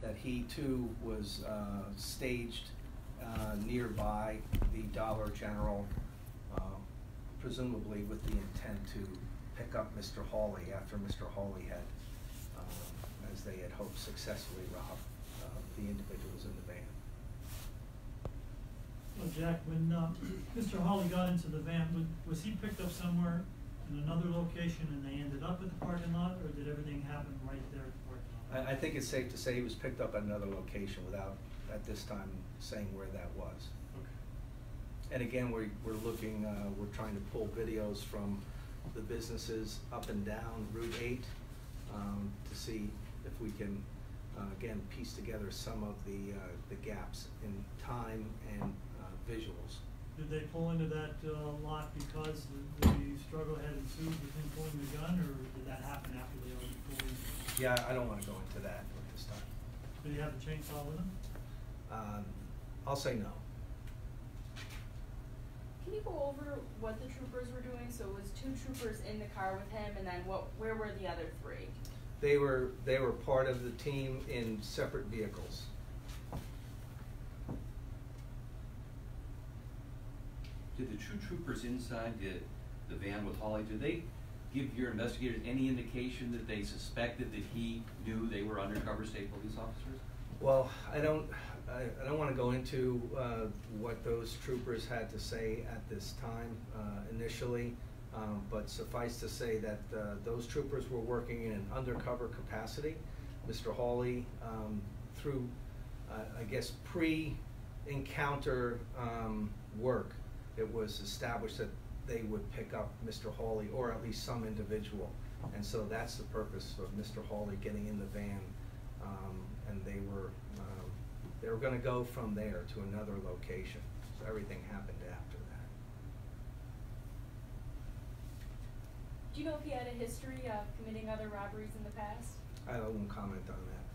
that he too was staged nearby the Dollar General, presumably with the intent to pick up Mr. Hawley after Mr. Hawley had, as they had hoped, successfully robbed the individuals in the van. Well, Jack, when Mr. Hawley got into the van, was he picked up somewhere in another location and they ended up at the parking lot, or did everything happen right there at the parking lot? I think it's safe to say he was picked up at another location without, at this time, saying where that was. Okay. And again, we're looking, we're trying to pull videos from the businesses up and down Route 8 to see if we can, again, piece together some of the gaps in time and visuals. Did they pull into that lot because the struggle had ensued with him pulling the gun, or did that happen after they already pulled in? Yeah, I don't want to go into that at this time. Did he have the chainsaw with him? I'll say no. Can you go over what the troopers were doing? So it was 2 troopers in the car with him, and then where were the other 3? They were part of the team in separate vehicles. Did the 2 troopers inside the van with Hawley, did they give your investigators any indication that they suspected that he knew they were undercover state police officers? Well, I don't want to go into what those troopers had to say at this time initially, but suffice to say that those troopers were working in an undercover capacity. Mr. Hawley, through I guess pre-encounter work, it was established that they would pick up Mr. Hawley, or at least some individual, and so that's the purpose of Mr. Hawley getting in the van, and they were going to go from there to another location. So everything happened after that. Do you know if he had a history of committing other robberies in the past? I won't comment on that.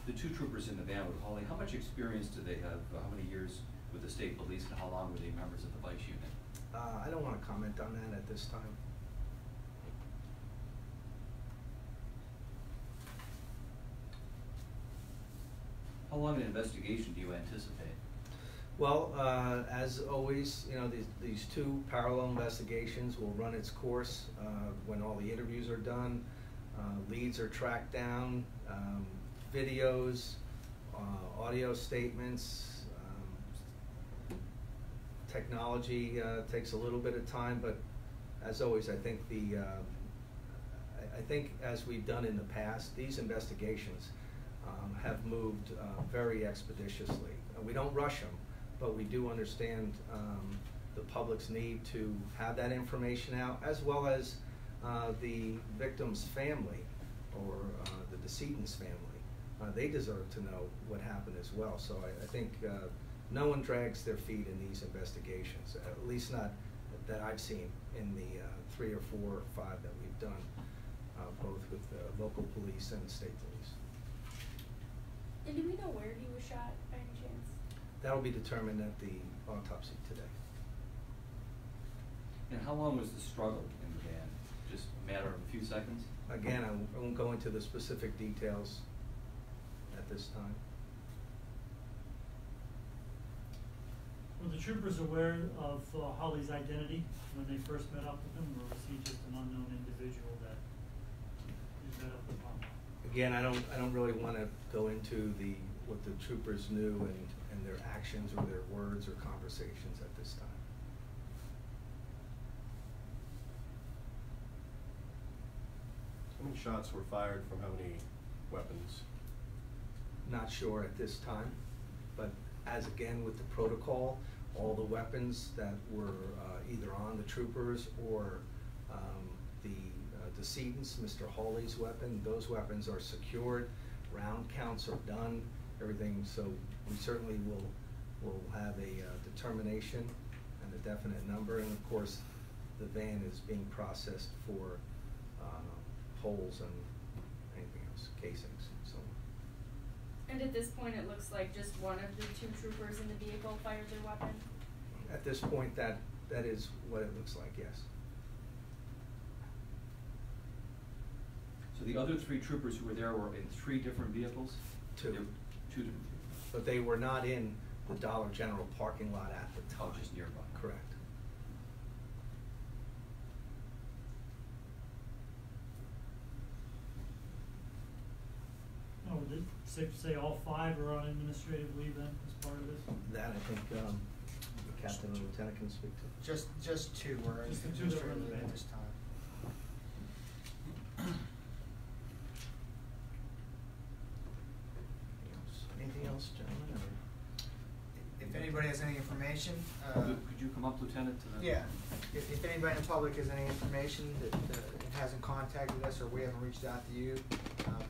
The 2 troopers in the van with Hawley, how much experience do they have? How many years with the state police, and how long were they members of the vice unit? I don't want to comment on that at this time. How long an investigation do you anticipate? Well, as always, you know, these 2 parallel investigations will run its course when all the interviews are done, leads are tracked down, videos, audio statements. Technology takes a little bit of time, but as always, I think I think as we've done in the past, these investigations have moved very expeditiously. We don't rush them, but we do understand the public's need to have that information out, as well as the victim's family or the decedent's family. They deserve to know what happened as well. So I think no one drags their feet in these investigations, at least not that I've seen in the 3 or 4 or 5 that we've done, both with local police and state police. And do we know where he was shot by any chance? That will be determined at the autopsy today. And how long was the struggle in the van? Just a matter of a few seconds? Again, I won't go into the specific details at this time. Were the troopers aware of Hawley's identity when they first met up with him, or was he just an unknown individual that he met up with on? Again, I don't really want to go into what the troopers knew and their actions or their words or conversations at this time. How many shots were fired from how many weapons? Not sure at this time, but as again with the protocol, all the weapons that were either on the troopers or the decedent's, Mr. Hawley's weapon, those weapons are secured, round counts are done, everything. So we certainly will have a determination and a definite number, and of course the van is being processed for holes and anything else, casings and so on. And at this point, it looks like just one of the 2 troopers in the vehicle fired their weapon? At this point, that is what it looks like, yes. So So the other 3 troopers who were there were in 3 different vehicles? Two. They were 2 different vehicles. But they were not in the Dollar General parking lot at the time. Oh, just nearby. Correct. Oh, is it safe to say all 5 are on administrative leave then, as part of this? That I think the captain and lieutenant can speak to. Just 2 were Just the 2 that were in the administrative van. at this time. Anything else, gentlemen? or- If anybody has any information, Could you come up, Lieutenant? To the yeah, if anybody in the public has any information that hasn't contacted us or we haven't reached out to you,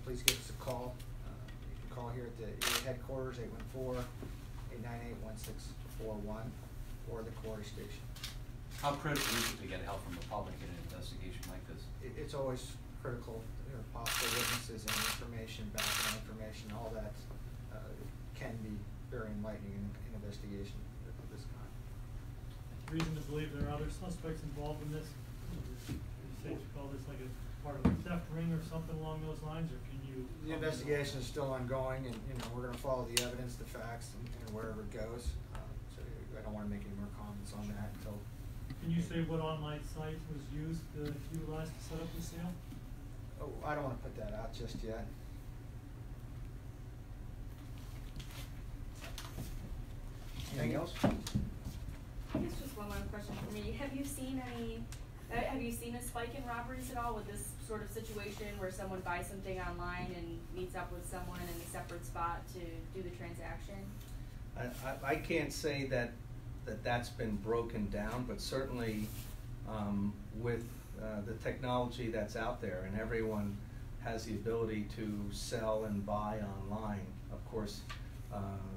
please give us a call. You can call here at the Erie headquarters, 814-898-1641, or the quarry station. How critical is it to get help from the public in an investigation like this? It's always critical, possible witnesses and information, background information, all that can be very enlightening in an investigation of this kind. Reason to believe there are other suspects involved in this? Is it safe to call this like a part of a theft ring or something along those lines, or can you? The investigation is still ongoing, and, we're gonna follow the evidence, the facts, and wherever it goes. So I don't wanna make any more comments on that until. Can you say what online site was utilized to set up the sale? Oh, I don't wanna put that out just yet. Anything else? I guess just one last question for me. Have you seen a spike in robberies at all with this sort of situation where someone buys something online and meets up with someone in a separate spot to do the transaction? I can't say that's been broken down, but certainly with the technology that's out there and everyone has the ability to sell and buy online, of course,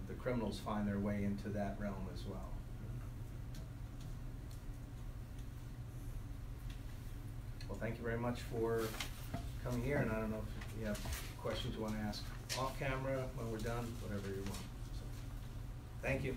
the criminals find their way into that realm as well. Well, thank you very much for coming here, and I don't know if you have questions you want to ask off camera when we're done, whatever you want. So, thank you.